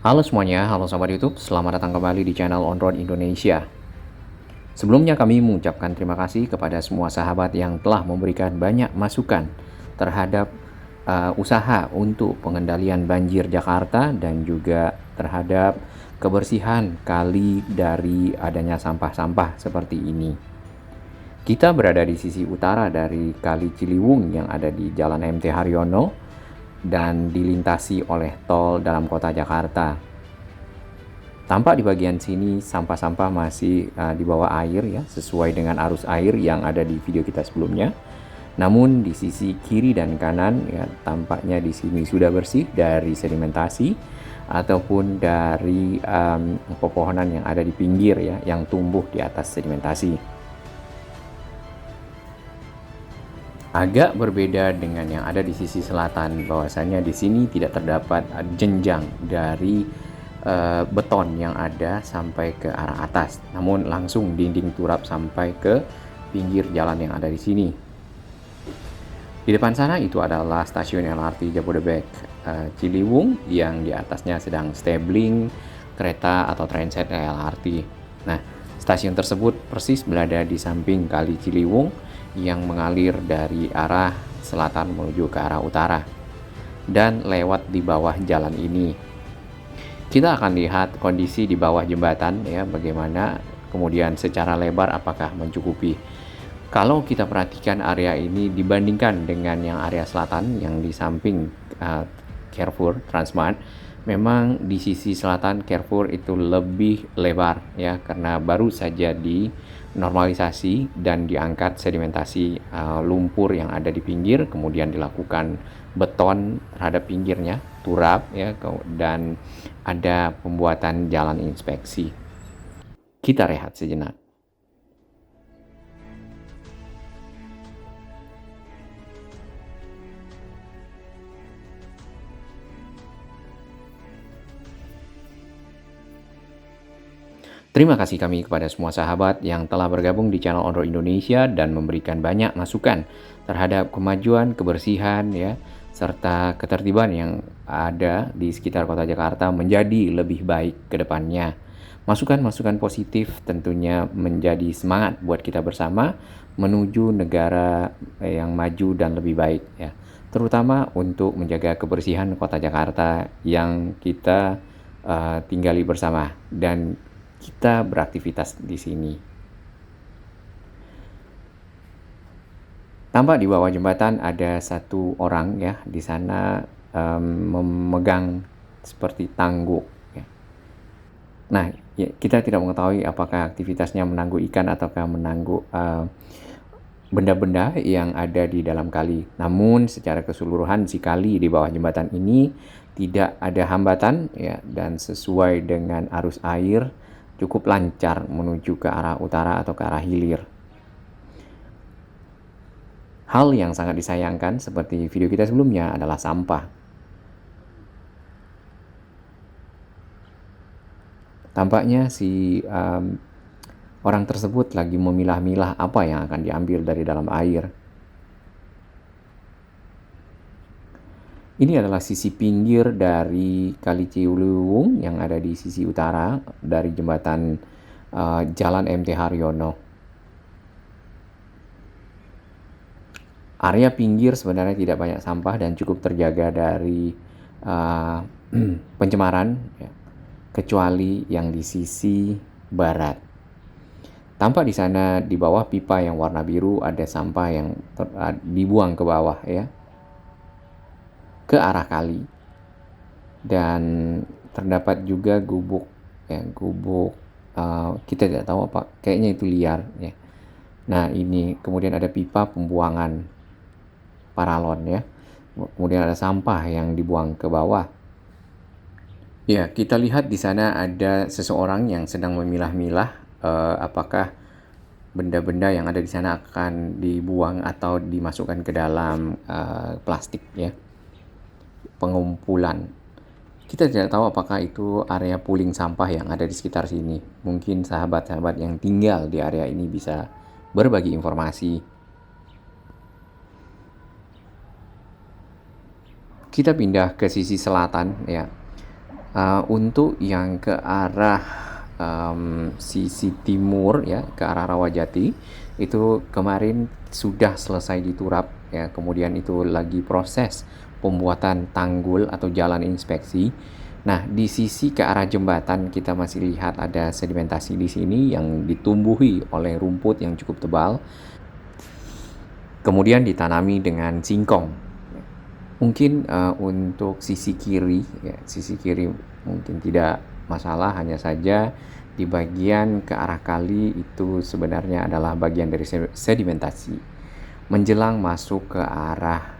Halo semuanya, halo sahabat YouTube, selamat datang kembali di channel On Road Indonesia. Sebelumnya kami mengucapkan terima kasih kepada semua sahabat yang telah memberikan banyak masukan terhadap usaha untuk pengendalian banjir Jakarta dan juga terhadap kebersihan kali dari adanya sampah-sampah seperti ini. Kita berada di sisi utara dari Kali Ciliwung yang ada di Jalan MT Haryono dan dilintasi oleh tol dalam kota Jakarta. Tampak di bagian sini sampah-sampah masih di bawah air ya, sesuai dengan arus air yang ada di video kita sebelumnya. Namun di sisi kiri dan kanan ya, tampaknya di sini sudah bersih dari sedimentasi ataupun dari pepohonan yang ada di pinggir ya, yang tumbuh di atas sedimentasi. Agak berbeda dengan yang ada di sisi selatan, bahwasanya di sini tidak terdapat jenjang dari beton yang ada sampai ke arah atas, namun langsung dinding turap sampai ke pinggir jalan yang ada di sini. Di depan sana itu adalah stasiun LRT Jabodebek Ciliwung yang di atasnya sedang stabling kereta atau transit LRT. Nah, stasiun tersebut persis berada di samping Kali Ciliwung yang mengalir dari arah selatan menuju ke arah utara dan lewat di bawah jalan ini. Kita akan lihat kondisi di bawah jembatan ya, bagaimana kemudian secara lebar apakah mencukupi. Kalau kita perhatikan area ini dibandingkan dengan yang area selatan yang di samping Carrefour Transmart, memang di sisi selatan Carrefour itu lebih lebar ya, karena baru saja dinormalisasi dan diangkat sedimentasi lumpur yang ada di pinggir, kemudian dilakukan beton terhadap pinggirnya, turap ya, dan ada pembuatan jalan inspeksi. Kita rehat sejenak. Terima kasih kami kepada semua sahabat yang telah bergabung di channel On Road Indonesia dan memberikan banyak masukan terhadap kemajuan, kebersihan ya, serta ketertiban yang ada di sekitar kota Jakarta menjadi lebih baik ke depannya. Masukan-masukan positif tentunya menjadi semangat buat kita bersama menuju negara yang maju dan lebih baik ya. Terutama untuk menjaga kebersihan kota Jakarta yang kita tinggali bersama dan kita beraktivitas di sini. Tampak di bawah jembatan ada satu orang ya, di sana memegang seperti tangguk ya. Nah, ya, kita tidak mengetahui apakah aktivitasnya menangguk ikan ataukah menangguk benda-benda yang ada di dalam kali. Namun secara keseluruhan si kali di bawah jembatan ini tidak ada hambatan ya, dan sesuai dengan arus air cukup lancar menuju ke arah utara atau ke arah hilir. Hal yang sangat disayangkan seperti video kita sebelumnya adalah sampah. Tampaknya si orang tersebut lagi memilah-milah apa yang akan diambil dari dalam air. Ini adalah sisi pinggir dari Kali Ciliwung yang ada di sisi utara dari jembatan Jalan MT Haryono. Area pinggir sebenarnya tidak banyak sampah dan cukup terjaga dari pencemaran ya, kecuali yang di sisi barat. Tampak di sana di bawah pipa yang warna biru ada sampah yang dibuang ke bawah ya, ke arah kali, dan terdapat juga gubuk ya, gubuk kita tidak tahu apa, kayaknya itu liar ya. Nah, ini kemudian ada pipa pembuangan paralon ya, kemudian ada sampah yang dibuang ke bawah ya. Kita lihat di sana ada seseorang yang sedang memilah-milah apakah benda-benda yang ada di sana akan dibuang atau dimasukkan ke dalam plastik ya, pengumpulan. Kita tidak tahu apakah itu area pooling sampah yang ada di sekitar sini. Mungkin sahabat-sahabat yang tinggal di area ini bisa berbagi informasi. Kita pindah ke sisi selatan ya. Untuk yang ke arah sisi timur ya, ke arah Rawajati, itu kemarin sudah selesai diturap ya, kemudian itu lagi proses pembuatan tanggul atau jalan inspeksi. Nah, di sisi ke arah jembatan kita masih lihat ada sedimentasi di sini yang ditumbuhi oleh rumput yang cukup tebal, kemudian ditanami dengan singkong. Mungkin untuk sisi kiri, ya, sisi kiri mungkin tidak masalah, hanya saja di bagian ke arah kali itu sebenarnya adalah bagian dari sedimentasi. Menjelang masuk ke arah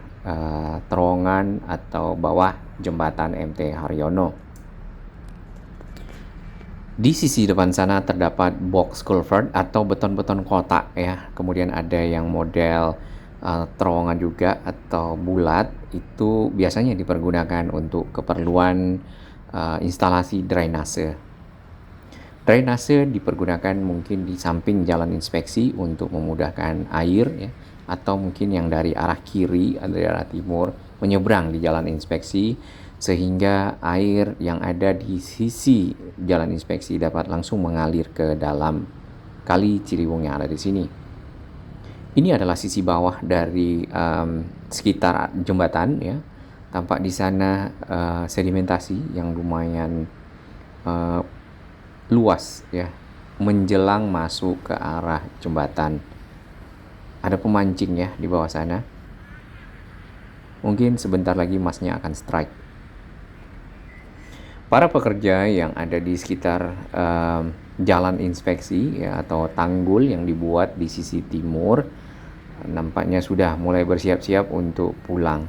terowongan atau bawah jembatan MT Haryono. Di sisi depan sana terdapat box culvert atau beton-beton kotak ya. Kemudian ada yang model terowongan juga atau bulat, itu biasanya dipergunakan untuk keperluan instalasi drainase. Drainase dipergunakan mungkin di samping jalan inspeksi untuk memudahkan air ya, atau mungkin yang dari arah kiri atau dari arah timur menyeberang di jalan inspeksi, sehingga air yang ada di sisi jalan inspeksi dapat langsung mengalir ke dalam kali Ciliwung yang ada di sini. Ini adalah sisi bawah dari sekitar jembatan ya. Tampak di sana sedimentasi yang lumayan luas ya, menjelang masuk ke arah jembatan. Ada pemancing ya di bawah sana. Mungkin sebentar lagi masnya akan strike. Para pekerja yang ada di sekitar jalan inspeksi ya, atau tanggul yang dibuat di sisi timur, nampaknya sudah mulai bersiap-siap untuk pulang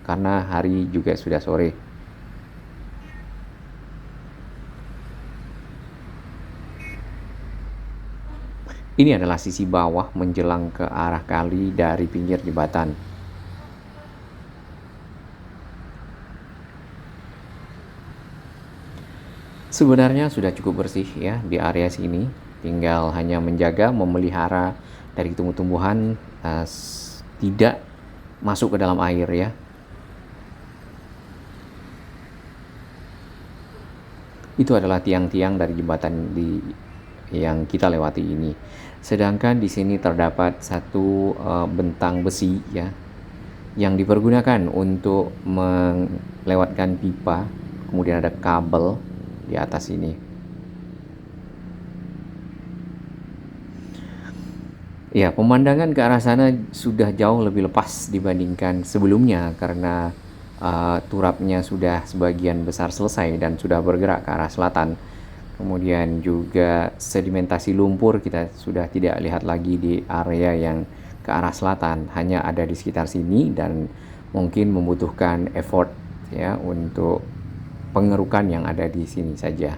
karena hari juga sudah sore. Ini adalah sisi bawah menjelang ke arah kali dari pinggir jembatan. Sebenarnya sudah cukup bersih ya di area sini, tinggal hanya menjaga, memelihara dari tumbuh-tumbuhan tidak masuk ke dalam air ya. Itu adalah tiang-tiang dari jembatan yang kita lewati ini. Sedangkan di sini terdapat satu bentang besi ya, yang dipergunakan untuk melewatkan pipa, kemudian ada kabel di atas ini. Ya, pemandangan ke arah sana sudah jauh lebih lepas dibandingkan sebelumnya karena turapnya sudah sebagian besar selesai dan sudah bergerak ke arah selatan. Kemudian juga sedimentasi lumpur kita sudah tidak lihat lagi di area yang ke arah selatan, hanya ada di sekitar sini dan mungkin membutuhkan effort ya untuk pengerukan yang ada di sini saja.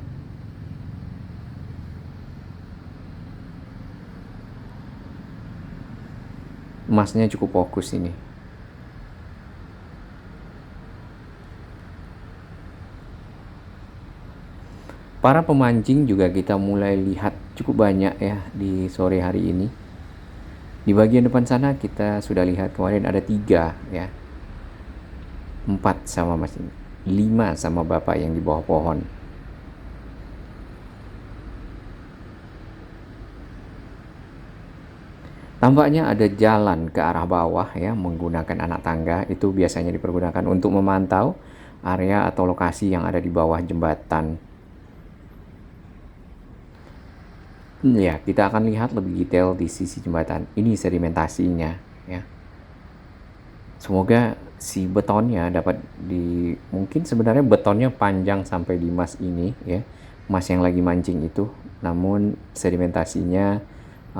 Masnya cukup fokus ini. Para pemancing juga kita mulai lihat cukup banyak ya di sore hari ini. Di bagian depan sana kita sudah lihat kemarin ada 3 ya. 4 sama mas ini. 5 sama bapak yang di bawah pohon. Tampaknya ada jalan ke arah bawah ya menggunakan anak tangga, itu biasanya dipergunakan untuk memantau area atau lokasi yang ada di bawah jembatan. Ya, kita akan lihat lebih detail di sisi jembatan. Ini sedimentasinya ya. Semoga si betonnya dapat mungkin sebenarnya betonnya panjang sampai di mas ini ya. Mas yang lagi mancing itu, namun sedimentasinya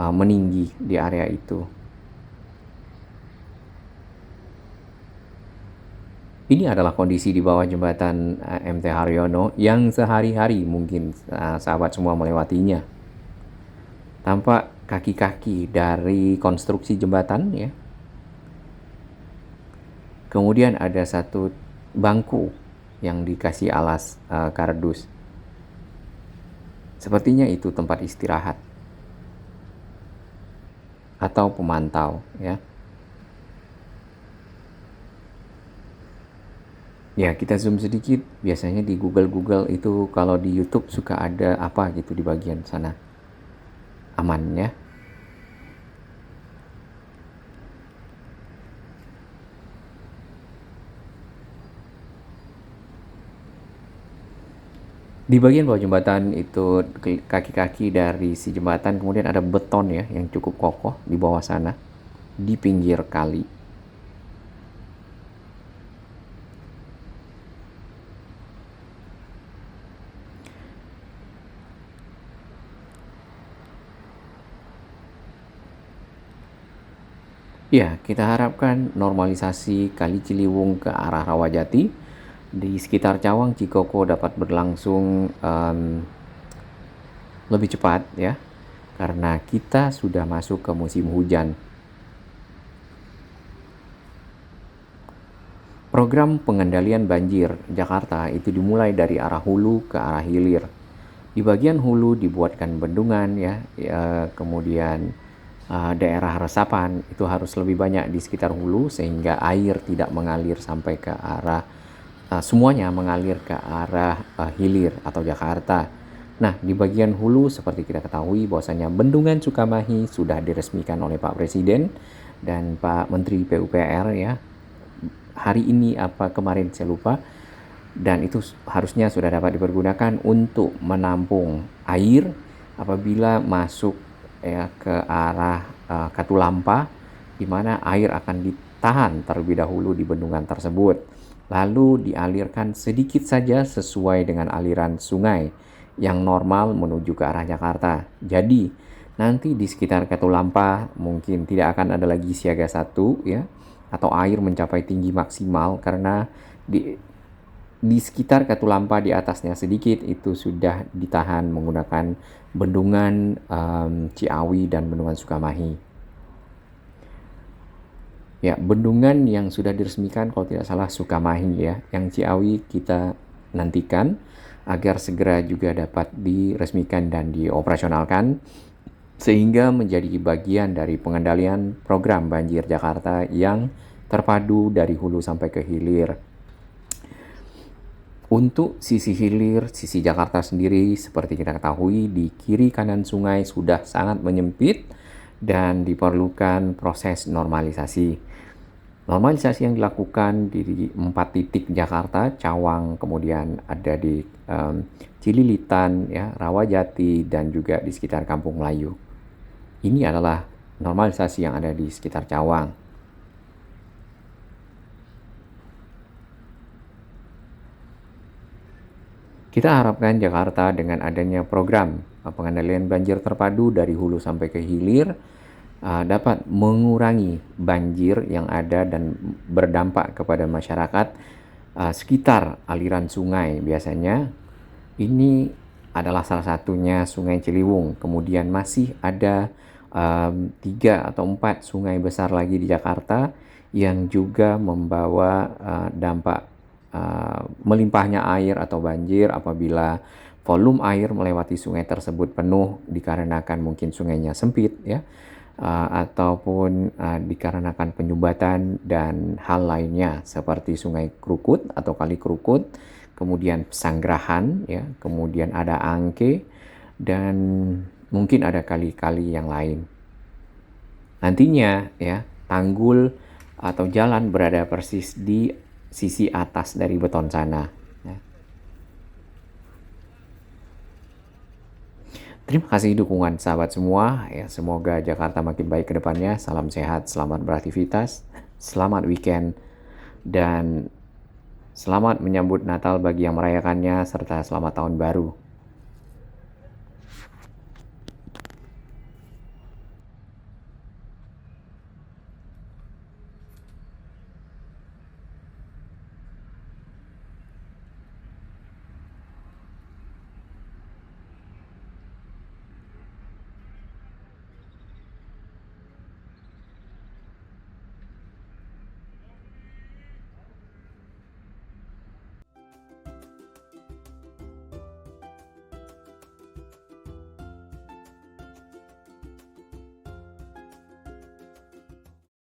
meninggi di area itu. Ini adalah kondisi di bawah jembatan MT Haryono yang sehari-hari mungkin sahabat semua melewatinya. Tampak kaki-kaki dari konstruksi jembatan ya. Kemudian ada satu bangku yang dikasih alas kardus. Sepertinya itu tempat istirahat atau pemantau ya. Ya, kita zoom sedikit. Biasanya di Google itu kalau di YouTube suka ada apa gitu di bagian sana. Aman ya. Di bagian bawah jembatan itu kaki-kaki dari si jembatan kemudian ada beton ya yang cukup kokoh di bawah sana di pinggir kali. Ya, kita harapkan normalisasi Kali Ciliwung ke arah Rawajati di sekitar Cawang Cikoko dapat berlangsung lebih cepat ya, karena kita sudah masuk ke musim hujan. Program pengendalian banjir Jakarta itu dimulai dari arah hulu ke arah hilir. Di bagian hulu dibuatkan bendungan kemudian daerah resapan itu harus lebih banyak di sekitar hulu sehingga air tidak mengalir sampai ke arah semuanya mengalir ke arah hilir atau Jakarta. Nah, di bagian hulu seperti kita ketahui bahwasanya Bendungan Sukamahi sudah diresmikan oleh Pak Presiden dan Pak Menteri PUPR ya. Hari ini apa kemarin saya lupa, dan itu harusnya sudah dapat dipergunakan untuk menampung air apabila masuk ya ke arah Katulampa, di mana air akan ditahan terlebih dahulu di bendungan tersebut, lalu dialirkan sedikit saja sesuai dengan aliran sungai yang normal menuju ke arah Jakarta. Jadi nanti di sekitar Katulampa mungkin tidak akan ada lagi siaga 1 ya, atau air mencapai tinggi maksimal karena di sekitar Katulampa di atasnya sedikit itu sudah ditahan menggunakan bendungan Ciawi dan bendungan Sukamahi. Ya, bendungan yang sudah diresmikan kalau tidak salah Sukamahi ya, yang Ciawi kita nantikan agar segera juga dapat diresmikan dan dioperasionalkan sehingga menjadi bagian dari pengendalian program banjir Jakarta yang terpadu dari hulu sampai ke hilir. Untuk sisi hilir, sisi Jakarta sendiri seperti kita ketahui di kiri kanan sungai sudah sangat menyempit dan diperlukan proses normalisasi. Normalisasi yang dilakukan di 4 titik Jakarta, Cawang, kemudian ada di Cililitan, ya, Rawajati, dan juga di sekitar Kampung Melayu. Ini adalah normalisasi yang ada di sekitar Cawang. Kita harapkan Jakarta dengan adanya program pengendalian banjir terpadu dari hulu sampai ke hilir dapat mengurangi banjir yang ada dan berdampak kepada masyarakat sekitar aliran sungai. Biasanya ini adalah salah satunya Sungai Ciliwung. Kemudian masih ada 3 atau 4 sungai besar lagi di Jakarta yang juga membawa dampak melimpahnya air atau banjir apabila volume air melewati sungai tersebut penuh dikarenakan mungkin sungainya sempit ya, ataupun dikarenakan penyumbatan dan hal lainnya seperti Sungai Krukut atau Kali Krukut, kemudian Pesanggerahan ya, kemudian ada Angke dan mungkin ada kali-kali yang lain. Nantinya ya, tanggul atau jalan berada persis di sisi atas dari beton sana. Ya. Terima kasih dukungan sahabat semua. Ya, semoga Jakarta makin baik ke depannya. Salam sehat, selamat beraktivitas, selamat weekend, dan selamat menyambut Natal bagi yang merayakannya, serta selamat tahun baru.